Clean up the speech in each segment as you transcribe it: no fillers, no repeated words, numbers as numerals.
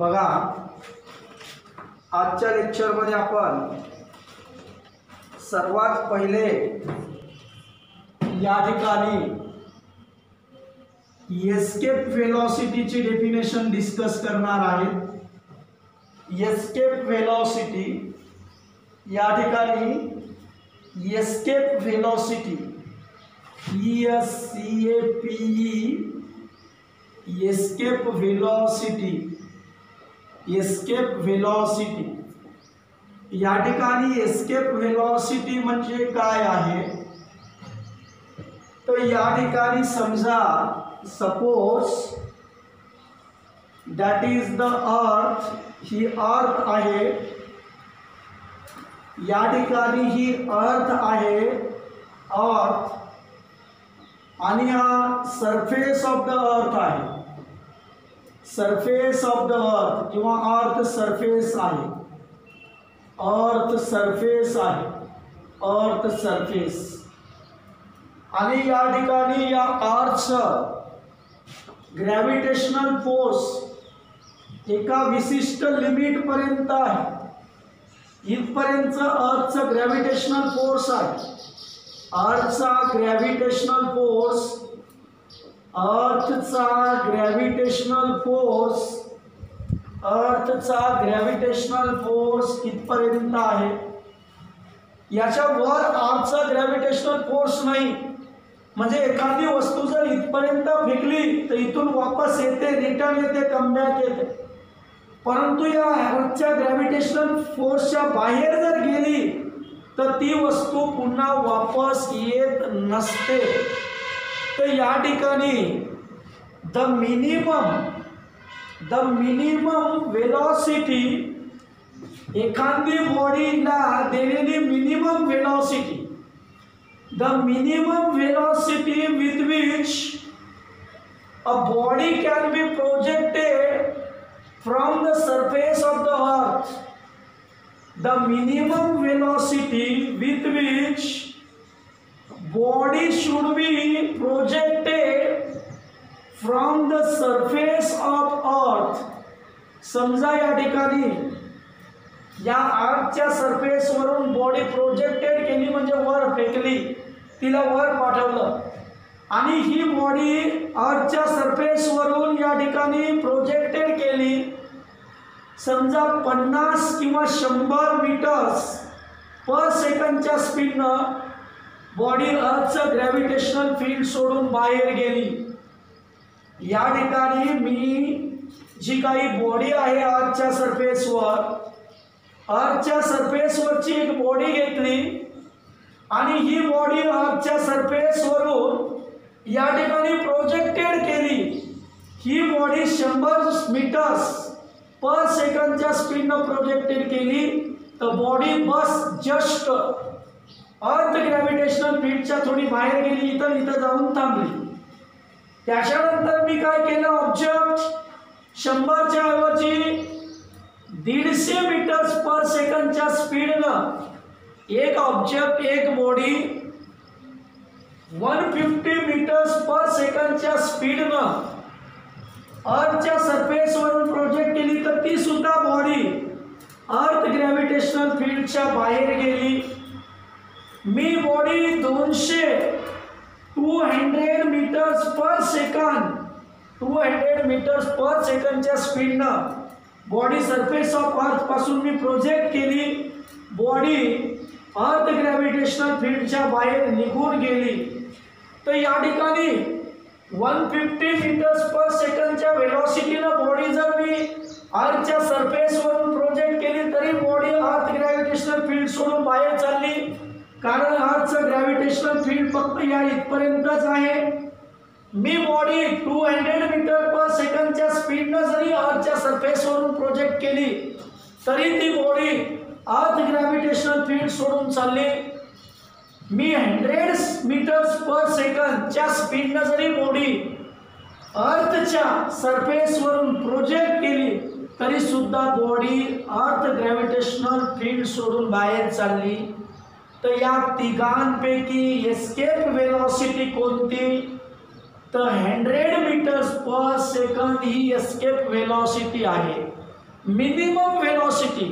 बघा, आजच्या लेक्चरमध्ये आपण सर्वात पहिले या ठिकाणी एस्केप वेलोसिटीची डेफिनेशन डिस्कस करणार आहे। एस्केप वेलोसिटी, या ठिकाणी escape velocity escape velocity, escape velocity, या ठिकाणी एस्केप वेलोसिटी म्हणजे काय आहे? तर या ठिकाणी समजा suppose that is the earth, ही अर्थ आहे, या ठिकाणी ही अर्थ आहे, अर्थ, आणि हा सरफेस ऑफ द अर्थ आहे, सरफेस ऑफ द अर्थ किंवा अर्थ सरफेस आहे, अर्थ सरफेस आहे, अर्थ सरफेस। आणि या ठिकाणी या अर्थचं ग्रॅव्हिटेशनल फोर्स एका विशिष्ट लिमिट पर्यंत आहे। इथपर्यंत अर्थचा ग्रॅव्हिटेशनल फोर्स आहे, अर्थचा ग्रॅव्हिटेशनल फोर्स, अर्थचा ग्रॅव्हिटेशनल फोर्स, अर्थचा ग्रॅव्हिटेशनल फोर्स इथपर्यंत आहे। याच्या वर अर्थचा ग्रॅव्हिटेशनल फोर्स नाही, म्हणजे एखादी वस्तू जर इथपर्यंत फेकली तर इथून वापस येते, रिटर्न येते, कमबॅक येते, परंतु या अर्थच्या ग्रॅव्हिटेशनल फोर्सच्या बाहेर जर गेली तर ती वस्तू पुन्हा वापस येत नसते। तर या ठिकाणी द मिनिमम वेलोसिटी, एखादी बॉडीला दिलेली minimum velocity, the minimum velocity with which a body can be projected from the surface of the earth, the minimum velocity with which body should be projected from the surface of earth। समजा या ठिकाणी या अर्थच्या surface वरून body projected केली, म्हणजे वर फेकली, तिला वर पाठवलं, आणि ही बॉडी अर्थच्या सरफेस वरून या ठिकाणी प्रोजेक्टेड केली, समजा 50 किंवा 100 मीटर्स पर सेकंडच्या स्पीडनं बॉडी अर्थचं ग्रॅव्हिटेशनल फील्ड सोडून बाहेर गेली। या ठिकाणी मी जी काही बॉडी आहे अर्थच्या सरफेसवर, अर्थच्या सरफेसवरची एक बॉडी घेतली आणि ही बॉडी अर्थच्या सरफेसवरून या ठिकाणी प्रोजेक्टेड केली। ही बॉडी 100 मीटर्स पर सेकंडच्या स्पीडनं प्रोजेक्टेड केली, तर बॉडी बस जस्ट अर्थ ग्रॅव्हिटेशनल फील्डच्या थोडी बाहेर गेली, इथं जाऊन थांबली। त्याच्यानंतर मी काय केलं, ऑब्जेक्ट 100च्या ऐवजी 150 मीटर्स पर सेकंडच्या स्पीडनं एक ऑब्जेक्ट, एक बॉडी 150 मीटर्स पर सेकंडच्या स्पीडनं अर्थच्या सरफेसवरून प्रोजेक्ट केली, तर ती सुद्धा बॉडी अर्थ ग्रॅव्हिटेशनल फील्डच्या बाहेर गेली। मी बॉडी 200 मीटर्स पर सेकंड, 200 मीटर्स पर सेकंडच्या स्पीडनं बॉडी सरफेस ऑफ अर्थ पासून मी प्रोजेक्ट केली, बॉडी अर्थ ग्रॅव्हिटेशनल फील्डच्या बाहेर निघून गेली। तर या ठिकाणी 150 मीटर्स पर सेकंडच्या वेलोसिटीनं बॉडी जर मी अर्थच्या सरफेसवरून प्रोजेक्ट केली, तरी बॉडी अर्थ ग्रॅव्हिटेशनल फील्ड सोडून बाहेर चालली, कारण अर्थचं ग्रॅव्हिटेशनल फील्ड फक्त या इथपर्यंतच आहे। मी बॉडी 200 मीटर पर सेकंडच्या स्पीडनं जरी अर्थच्या सरफेसवरून प्रोजेक्ट केली, तरी ती बॉडी अर्थ ग्रॅव्हिटेशनल फील्ड सोडून चालली। मी 100 मीटर्स पर सेकंडच्या स्पीडनं जरी बॉडी अर्थच्या सरफेसवरून प्रोजेक्ट केली, तरी सुद्धा बॉडी अर्थ ग्रॅव्हिटेशनल फील्ड सोडून बाहेर चालली। तर या तिघांपैकी एस्केप वेलोसिटी कोणती? तर 100 मीटर्स पर सेकंड ही एस्केप वेलोसिटी आहे। मिनिमम वेलोसिटी,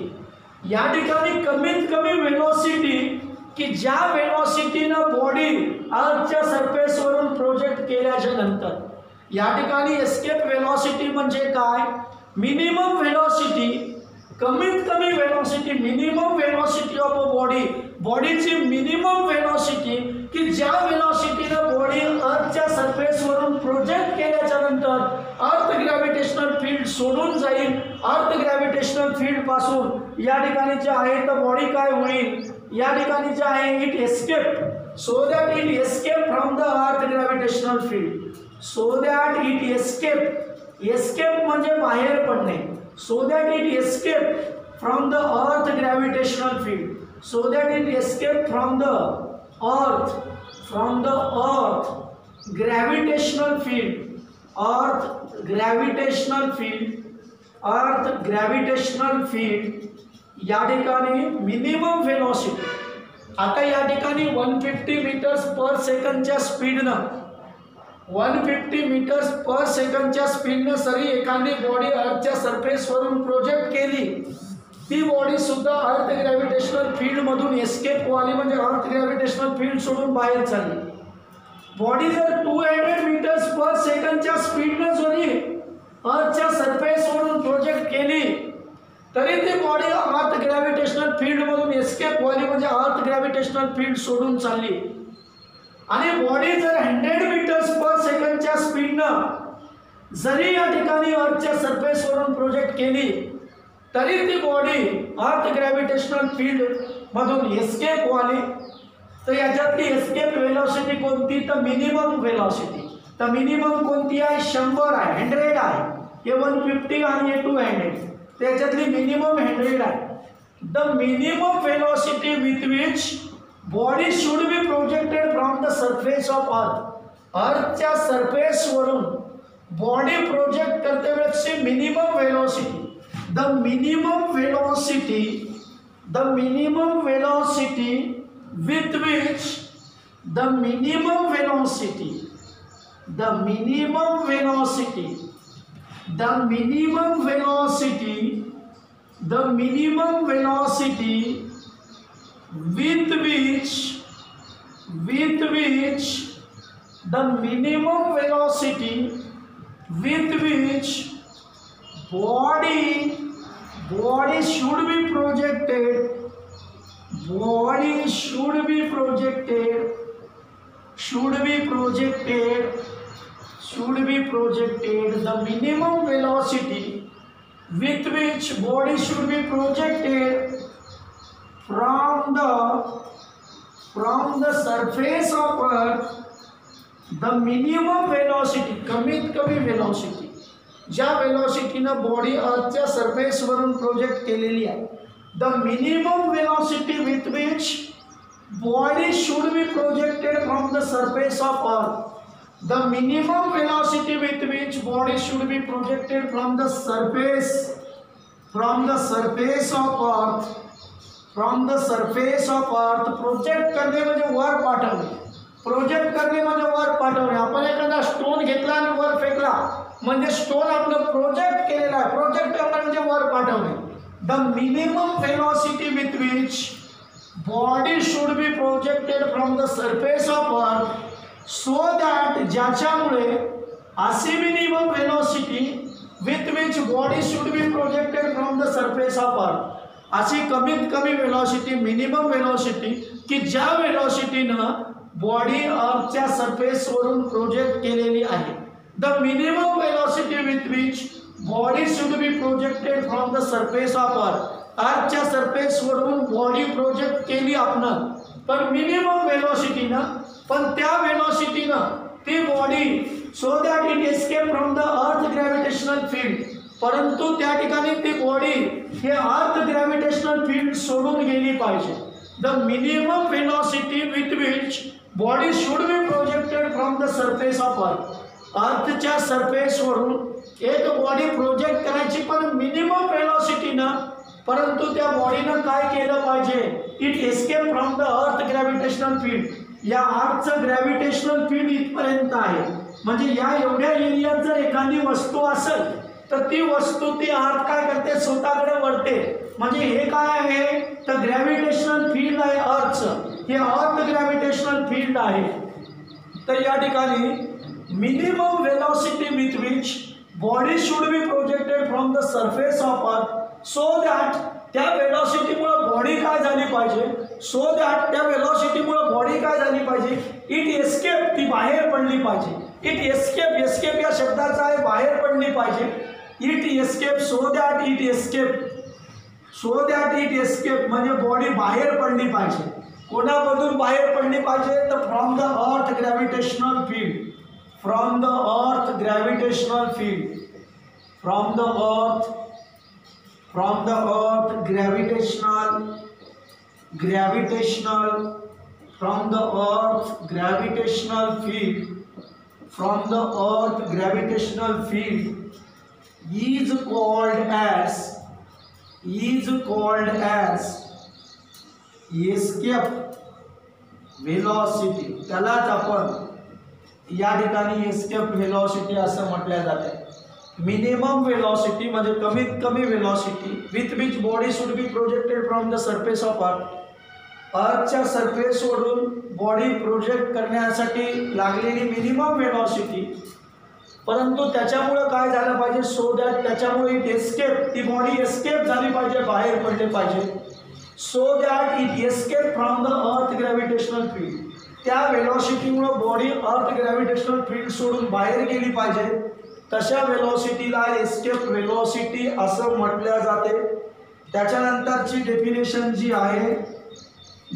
या ठिकाणी कमीत कमी वेलोसिटी की ज्या वेलोसिटीनं बॉडी अर्थच्या सरफेसवरून प्रोजेक्ट केल्याच्या नंतर, या ठिकाणी एस्केप वेलोसिटी म्हणजे काय, मिनिमम वेलोसिटी, कमीत कमी velocity, minimum velocity of a body, बॉडीची मिनिमम वेलोसिटी की ज्या वेलोसिटीनं बॉडी अर्थच्या सरफेसवरून प्रोजेक्ट केल्याच्या नंतर अर्थ ग्रॅव्हिटेशनल फील्ड सोडून जाईल. अर्थ ग्रॅव्हिटेशनल फील्ड पासून या ठिकाणी जे आहे तर बॉडी काय होईल, या ठिकाणी जे आहे it escape, so that it escape from the earth gravitational field, so that it escape, escape म्हणजे बाहेर पडणे, so that it escape from the earth gravitational field, so that it escape from the earth gravitational field, earth gravitational field या ठिकाणी minimum velocity. आता या ठिकाणी 150 metres per सेकंडच्या स्पीडनं 150 metres per सेकंडच्या स्पीडनं सरी एखादी बॉडी अर्थच्या सरफेसवरून प्रोजेक्ट केली, ती बॉडी सुद्धा अर्थ ग्रॅव्हिटेशनल फील्ड मधून एस्केप व्हाली, म्हणजे अर्थ ग्रॅव्हिटेशनल फील्ड सोडून बाहेर चालली. बॉडी जर 200 मीटर्स पर सेकंडच्या स्पीडनं जरी अर्थच्या सरफेसवरून प्रोजेक्ट केली तरी ती बॉडी अर्थ ग्रॅव्हिटेशनल फील्ड मधून एस्केप व्हाली, म्हणजे अर्थ ग्रॅव्हिटेशनल फील्ड सोडून चालली. आणि बॉडी जर 100 मीटर्स पर सेकंडच्या स्पीडनं जरी या ठिकाणी अर्थच्या सरफेसवरून प्रोजेक्ट केली तरी ती बॉडी अर्थ ग्रॅव्हिटेशनल फील्ड मधून एस्केप व्हाली. तर याच्यातली एस्केप वेलोसिटी कोणती, तर मिनिमम वेलोसिटी. तर मिनिमम कोणती आहे, 100 आहे, 100 आहे, हे 150 आणि हे 200, त्याच्यातली मिनिमम 100 आहे. The minimum velocity with which body should be projected from the surface of earth, अर्थच्या सरफेसवरून बॉडी प्रोजेक्ट करते वेळेची minimum velocity, the minimum velocity with which the minimum velocity with which body should be projected the minimum velocity with which body should be projected from the surface of earth, the minimum velocity, कमीत कमी velocity, ज्या वेलोसिटीनं body अर्थच्या सरफेसवरून project केलेली आहे, the minimum velocity with which body should be projected from the surface of अर्थ, the minimum velocity with which body should be projected from the surface of अर्थ, project करणे म्हणजे वर पाठवणे, प्रोजेक्ट करणे म्हणजे वर पाठवणे. आपण एखादा स्टोन घेतला आणि वर फेकला म्हणजे स्टोन आपलं प्रोजेक्ट केलेला आहे, प्रोजेक्ट करणे म्हणजे वर पाठवणे. The minimum velocity with which body should be projected from the surface of अर्थ, सो दॅट ज्याच्यामुळे अशी minimum velocity with which body should be projected from the surface of अर्थ, अशी कमीत कमी वेलोसिटी, मिनिमम वेलोसिटी की ज्या वेलोसिटीनं बॉडी अर्थच्या सरफेसवरून प्रोजेक्ट केलेली आहे. The minimum velocity with which body should be projected from the surface of earth, अर्थच्या सरफेसवरून बॉडी प्रोजेक्ट केली आपण, पण मिनिमम वेलोसिटीनं, पण त्या वेलोसिटीनं ती body, so that it escape from the earth gravitational field, परंतु त्या ठिकाणी ती बॉडी हे अर्थ ग्रॅव्हिटेशनल फील्ड सोडून गेली पाहिजे. The minimum velocity with which body should be projected from the surface of earth, अर्थच्या सरफेसवरून एक बॉडी प्रोजेक्ट करायची पण मिनिमम वेलोसिटीनं, परंतु त्या बॉडीनं काय केलं पाहिजे, it escape from the earth gravitational field, या अर्थचं ग्रॅव्हिटेशनल फील्ड इथपर्यंत आहे, म्हणजे या एवढ्या एरियात जर एखादी वस्तू असेल तर ती वस्तू ती अर्थ काय करते, स्वतःकडे वळते. म्हणजे हे काय आहे, तर ग्रॅव्हिटेशनल फील्ड आहे अर्थचं, हे अर्थ ग्रॅव्हिटेशनल फील्ड आहे. तर या ठिकाणी minimum velocity with which body should be projected from the surface of अर्थ सो दॅट, त्या वेलॉसिटीमुळे बॉडी काय झाली पाहिजे, सो दॅट त्या वेलॉसिटीमुळे बॉडी काय झाली पाहिजे, इट एस्केप, ती बाहेर पडली पाहिजे. इट एस्केप, एस्केप या शब्दाचा आहे बाहेर पडली पाहिजे. It escape, so that it escape, so that it escape म्हणजे बॉडी बाहेर पडली पाहिजे. कोणामधून बाहेर पडली पाहिजे, तर from the earth gravitational field, from the earth gravitational field, from the earth, from the earth gravitational, gravitational, from the earth gravitational field, from the earth gravitational field is called as escape velocity. त्यालाच आपण या ठिकाणी escape velocity असं म्हटलं जाते. Minimum velocity म्हणजे कमीत कमी velocity with which body should be projected from the surface of earth, अर्थच्या सरफेसवरून बॉडी प्रोजेक्ट करण्यासाठी लागलेली मिनिमम वेलॉसिटी. परंतु त्याच्यामुळे काय झालं पाहिजे, सो दॅट, त्याच्यामुळे इट एस्केप, ती बॉडी एस्केप झाली पाहिजे, बाहेर पडले पाहिजे. So that it escape from the earth gravitational field, त्या वेलॉसिटीमुळे बॉडी अर्थ ग्रॅव्हिटेशनल फील्ड सोडून बाहेर गेली पाहिजे. तशा वेलॉसिटीला एस्केप वेलॉसिटी असं म्हटलं जाते. त्याच्यानंतरची डेफिनेशन जी आहे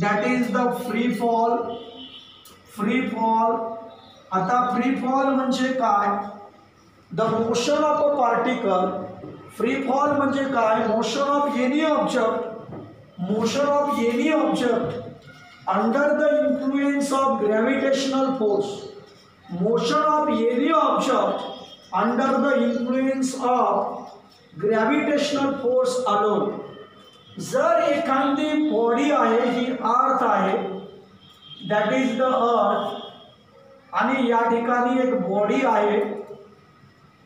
that is the free fall. Free fall, आता फ्री फॉल म्हणजे काय, the motion of a particle. Free fall म्हणजे काय, motion of any object, motion of any object under the influence of gravitational force, motion of any object under the influence of gravitational force alone. जर एखादी body आहे, ही अर्थ आहे, that is the earth, आणि या ठिकाणी एक बॉडी आहे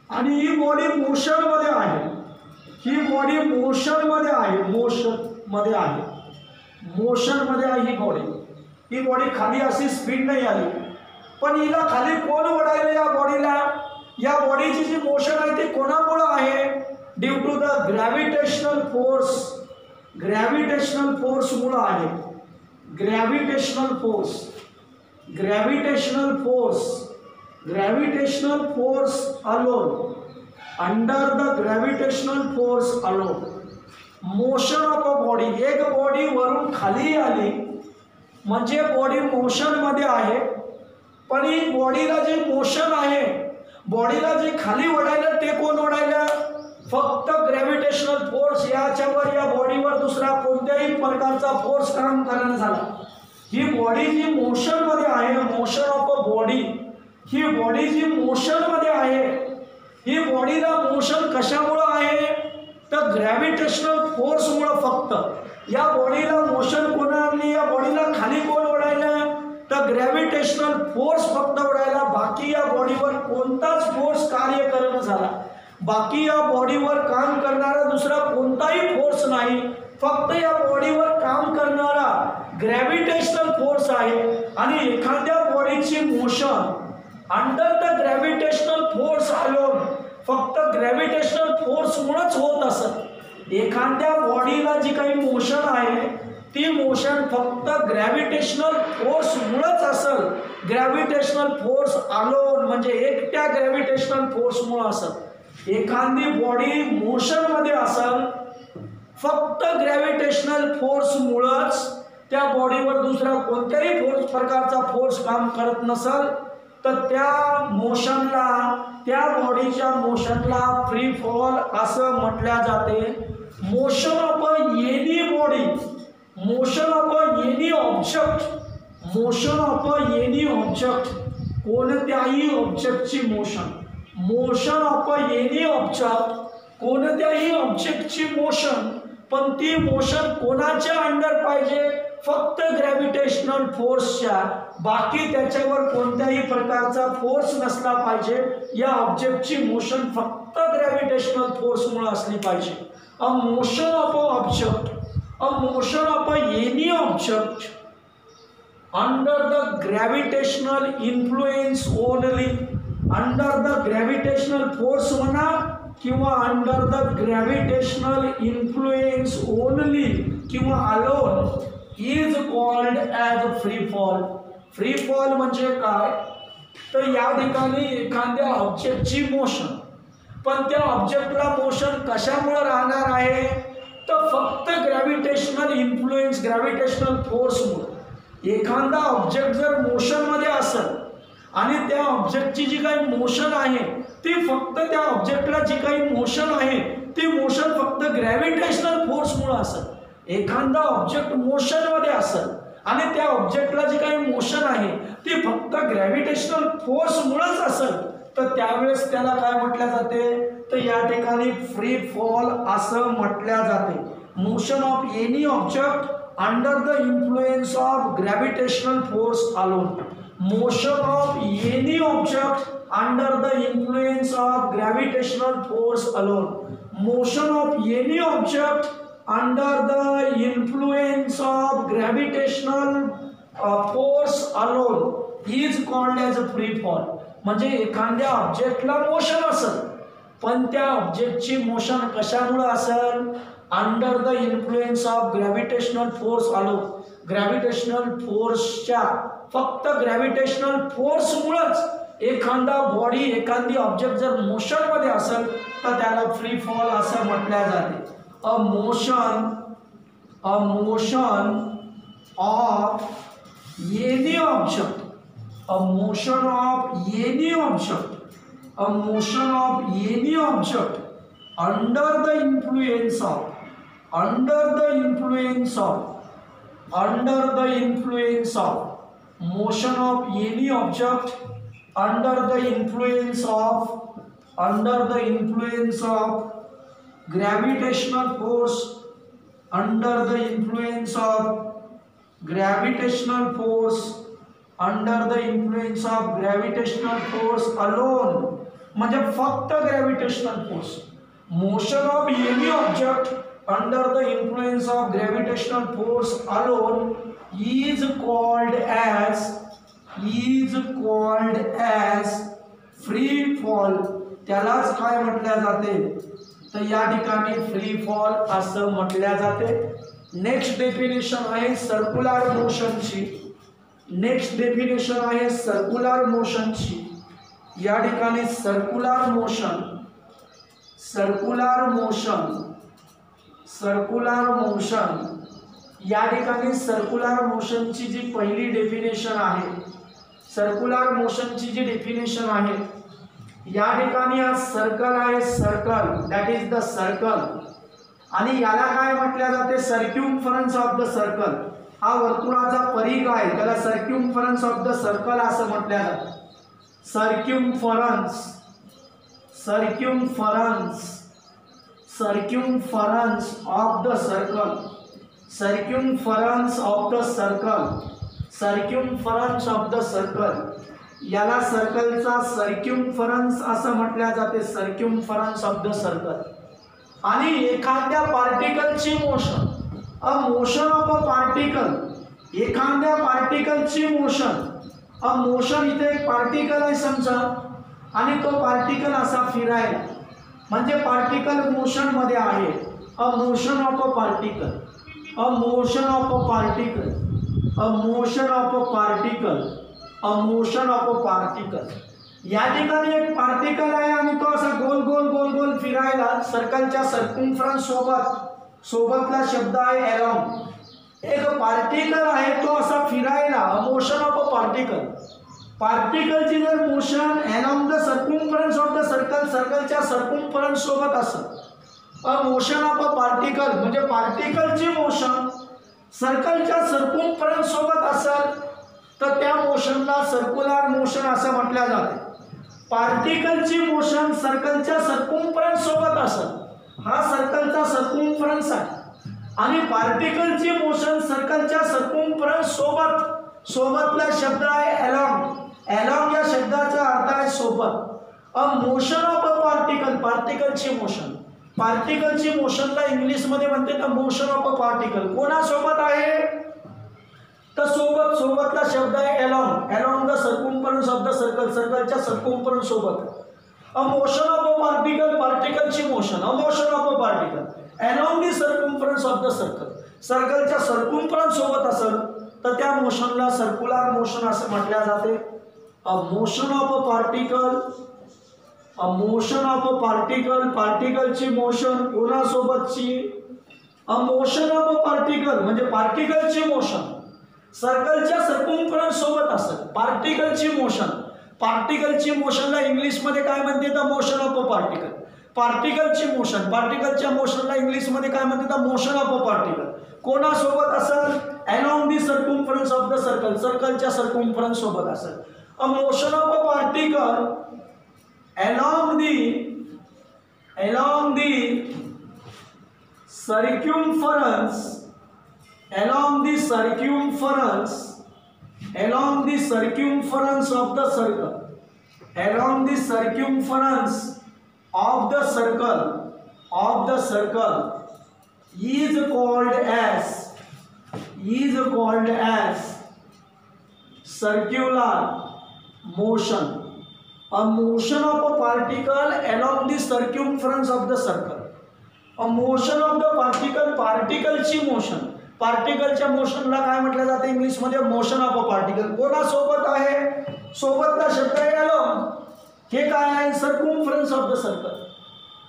आणि ही बॉडी मोशनमध्ये आहे, ही बॉडी मोशनमध्ये आहे, मोशनमध्ये आहे, मोशनमध्ये आहे ही बॉडी. ही बॉडी खाली अशी स्पीड नाही आली, पण हिला खाली कोण ओढायला, या बॉडीला, या बॉडीची जी मोशन आहे ती कोणामुळे आहे, due to the gravitational force, gravitational फोर्समुळे आहे. Gravitational force, gravitational force, gravitational force alone, under the gravitational force alone. Motion of a body, एक बॉडी वरून खाली आली म्हणजे बॉडी मोशनमध्ये आहे, पण ही बॉडीला जे मोशन आहे, बॉडीला जे खाली ओढायला ते कोण ओढायला, फक्त ग्रॅव्हिटेशनल फोर्स. याच्यावर, या बॉडीवर दुसरा कोणत्याही प्रकारचा फोर्स काम करणं झाला. ही बॉडी जी मोशनमध्ये आहे, मोशन ऑफ अ बॉडी, ही बॉडी जी मोशनमध्ये आहे, ही बॉडीला मोशन कशामुळं आहे, तर ग्रॅव्हिटेशनल फोर्समुळं. फक्त या बॉडीला मोशन कोण आणली, या बॉडीला खाली कोण ओढायला, तर ग्रॅव्हिटेशनल फोर्स फक्त ओढायला. बाकी या बॉडीवर कोणताच फोर्स कार्य करणं झाला, बाकी या बॉडीवर काम करणारा दुसरा कोणताही फोर्स नाही, फक्त या बॉडीवर काम करणारा ग्रॅव्हिटेशनल फोर्स आहे. आणि एखाद्या बॉडीची motion under the gravitational force alone, फक्त ग्रॅव्हिटेशनल फोर्समुळेच होत असत. एखाद्या बॉडीला जी काही मोशन आहे ती मोशन फक्त ग्रॅव्हिटेशनल फोर्समुळेच असेल. ग्रॅव्हिटेशनल फोर्स अलोन म्हणजे एकट्या ग्रॅव्हिटेशनल फोर्समुळे असत. एखादी बॉडी मोशनमध्ये असेल, फक्त ग्रॅव्हिटेशनल फोर्समुळेच, त्या बॉडीवर दुसरा कोणत्याही प्रकारचा फोर्स काम करत नसेल, तर त्या मोशनला, त्या बॉडीच्या मोशनला फ्री फॉल असं म्हटल्या जाते. Motion of any body, motion of any object, motion of any object, कोणत्याही ऑब्जेक्टची motion, motion of any object, कोणत्याही ऑब्जेक्टची मोशन, पण ती मोशन कोणाच्या अंडर पाहिजे, फक्त ग्रॅव्हिटेशनल फोर्सच्या. बाकी त्याच्यावर कोणत्याही प्रकारचा फोर्स नसला पाहिजे. या ऑब्जेक्टची मोशन फक्त ग्रॅव्हिटेशनल फोर्समुळे असली पाहिजे. अ motion of a object, a motion of a any object under the gravitational influence only, under the gravitational force म्हणा किंवा under the gravitational influence only किंवा alone is called as free fall. Free fall म्हणजे काय, तर या ठिकाणी एखाद्या ऑब्जेक्टची motion, पण त्या ऑब्जेक्टला मोशन कशामुळे राहणार आहे, तर फक्त ग्रॅव्हिटेशनल इन्फ्लुएन्स, ग्रॅव्हिटेशनल फोर्समुळे. एखादा ऑब्जेक्ट जर मोशनमध्ये असेल आणि त्या ऑब्जेक्टची जी काही मोशन आहे ती फक्त त्या ऑब्जेक्टला जी काही मोशन आहे ती मोशन फक्त ग्रॅव्हिटेशनल फोर्समुळे असेल. एखादा ऑब्जेक्ट मोशनमध्ये असेल आणि त्या ऑब्जेक्टला जी काही मोशन आहे ती फक्त ग्रॅव्हिटेशनल फोर्समुळेच असेल, तर त्यावेळेस त्याला काय म्हटल्या जाते, तर या ठिकाणी फ्री फॉल असं म्हटल्या जाते. Motion of any object under the influence of gravitational force alone. Motion of any object under the influence of gravitational force alone. Motion of any object under the influence of gravitational force alone is called as a free fall. म्हणजे एखाद्या ऑब्जेक्टला motion असेल पण त्या ऑब्जेक्टची motion कशामुळे असेल, under the influence of gravitational force आलो. Gravitational फोर्सच्या फक्त ग्रॅव्हिटेशनल फोर्समुळेच एखादा बॉडी, एखादी ऑब्जेक्ट जर मोशनमध्ये असेल तर त्याला फ्री फॉल असं म्हटल्या जाते. A motion of any object, a motion of any object, a motion of any object under the influence of motion of any object under the influence of gravitational force, under the influence of gravitational force alone. म्हणजे फक्त gravitational force. Motion of any object under the influence of gravitational force alone is called as free fall. त्यालाच काय म्हटल्या जाते, तर या ठिकाणी free fall असं म्हटल्या जाते. नेक्स्ट डेफिनेशन आहे सर्क्युलर मोशनची. नेक्स्ट डेफिनेशन आहे सर्क्युलर मोशनची. या ठिकाणी सर्क्युलर मोशन या ठिकाणी सर्क्युलर मोशनची जी पहिली डेफिनेशन आहे, सर्क्युलर मोशनची जी डेफिनेशन आहे, या ठिकाणी हा सर्कल आहे, circle that is the circle, आणि याला काय म्हटल्या जाते, सर्क्युम्फरन्स ऑफ द सर्कल. हा वर्तुळाचा परिघ आहे त्याला सर्क्युम्फरन्स ऑफ द सर्कल असं म्हटल्या जातं. circumference of the circle, याला सर्कलचा सर्क्युम्फरन्स असं म्हटल्या जाते, सर्क्युम्फरन्स ऑफ द सर्कल. आणि एखाद्या पार्टिकलची motion, a motion of a particle, एखाद्या पार्टिकलची मोशन, अ मोशन, इथे एक पार्टिकल आहे समजा आणि तो पार्टिकल असा फिरायला, म्हणजे पार्टिकल मोशन मध्ये आहे. अ motion of a particle, a motion of a particle, a motion of a particle, a motion of a particle. या ठिकाणी एक पार्टिकल आहे आणि तो असा गोल गोल गोल गोल फिरायला सर्कलच्या सर्कम्फरन्स सोबतला शब्द आहे अलोंग. एक पार्टिकल आहे तो असा फिरायला, मोशन ऑफ अ पार्टिकल. पार्टिकलची जर motion along the circumference of the circle, सर्कलच्या सर्कम्फरन्स सोबत असेल, अ मोशन ऑफ अ पार्टिकल म्हणजे पार्टिकलची मोशन सर्कलच्या सर्कम्फरन्स सोबत असेल तर त्या मोशनला सर्क्युलर मोशन असं म्हटलं जाते. पार्टिकलची मोशन सर्कलच्या सर्कम्फरन्स सोबत असेल, हा सर्कलचा सर्कम्फरन्स आहे, आणि पार्टिकलची मोशन सर्कलच्या सर्कम्फरन्स सोबतला शब्द आहे अलोंग. अलोंग या शब्दाचा अर्थ आहे सोबत. A motion of a particle, पार्टिकलची मोशन, पार्टिकलची मोशनला इंग्लिशमध्ये म्हणते तर मोशन ऑफ अ पार्टिकल. कोणासोबत आहे तर सोबत, सोबतला शब्द आहे along, along the circumference of the circle, सर्कलच्या सर्कम्फरन्स सोबत. A motion of a particle, पार्टिकलची motion, a motion of a particle along the circumference of the circle, सर्कलच्या सर्कम्फरन्स सोबत असेल तर त्या मोशनला सर्क्युलर मोशन असे म्हटले जाते. A motion of a particle, a motion of a particle, पार्टिकलची मोशन कोणासोबतची, a motion of a particle म्हणजे पार्टिकलची मोशन सर्कलच्या सर्कम्फरन्स सोबत असेल, पार्टिकलची मोशन, पार्टिकलची मोशनला इंग्लिशमध्ये काय म्हणते तर मोशन ऑफ अ पार्टिकल, पार्टिकलची मोशन, पार्टिकलच्या मोशनला इंग्लिशमध्ये काय म्हणते तर मोशन ऑफ अ पार्टिकल. कोणासोबत असेल along the circumference of the circle, सर्कलच्या सर्कम्फरन्स सोबत असेल. अ motion of a particle along the circumference, along the circumference, along the circumference of the circle, along the circumference of the circle, of the circle is called as circular motion. A motion of a particle along the circumference of the circle. A motion of the particle, पार्टिकलची motion, पार्टिकलच्या मोशनला काय म्हटलं जाते इंग्लिशमध्ये motion of a particle. कोणासोबत आहे, सोबतला शब्द आहे along, हे काय आहे circumference of the circle.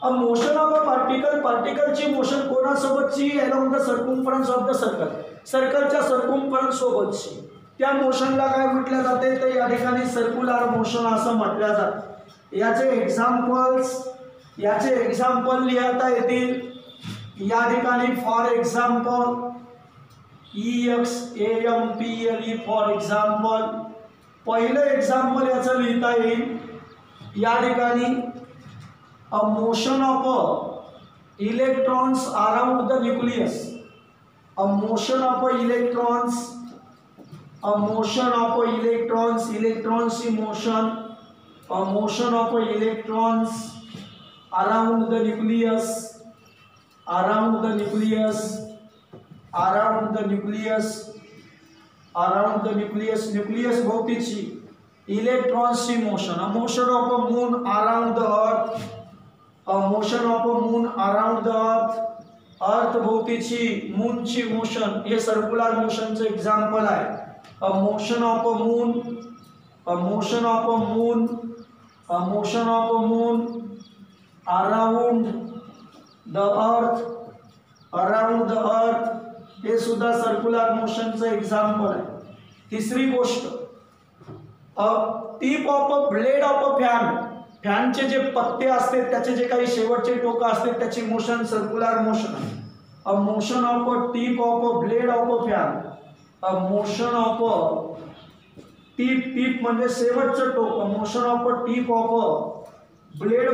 A motion of a particle, पार्टिकलची मोशन कोणासोबतची along the circumference of the circle, सर्कलच्या सर्कम्फरन्स सोबतची, त्या मोशनला काय म्हटलं जाते तर या ठिकाणी सर्क्युलर मोशन असं म्हटलं जातं. याचे एक्झाम्पल लिहिता येतील या ठिकाणी. For example EXAMPLE for example, पहिलं एक्झाम्पल याचं लिहिता येईल या ठिकाणी. अ motion of a electrons around the nucleus, a motion of a electrons, a motion of electrons, electrons in motion, a motion of electrons around the nucleus, around the nucleus, around the nucleus, around the nucleus, nucleus भोवतीची electrons in motion, a motion of a moon around the earth, a motion of a moon around the earth, earth भोवतीची moon ची motion, हे circular मोशनचं example आहे. A motion of a moon, a motion of a moon, a motion of a moon around the earth, around the earth, हे सुद्धा circular मोशनचं example आहे. तिसरी गोष्ट, a tip of a blade of a fan, फॅनचे जे पत्ते असतात त्याचे जे काही शेवटचे टोकं असतात त्याची मोशन सर्क्युलर मोशन आहे. अ motion of a tip of a blade of a fan, a motion of a tip, tip म्हणजे शेवटचं टोक, अ motion of a tip of a blade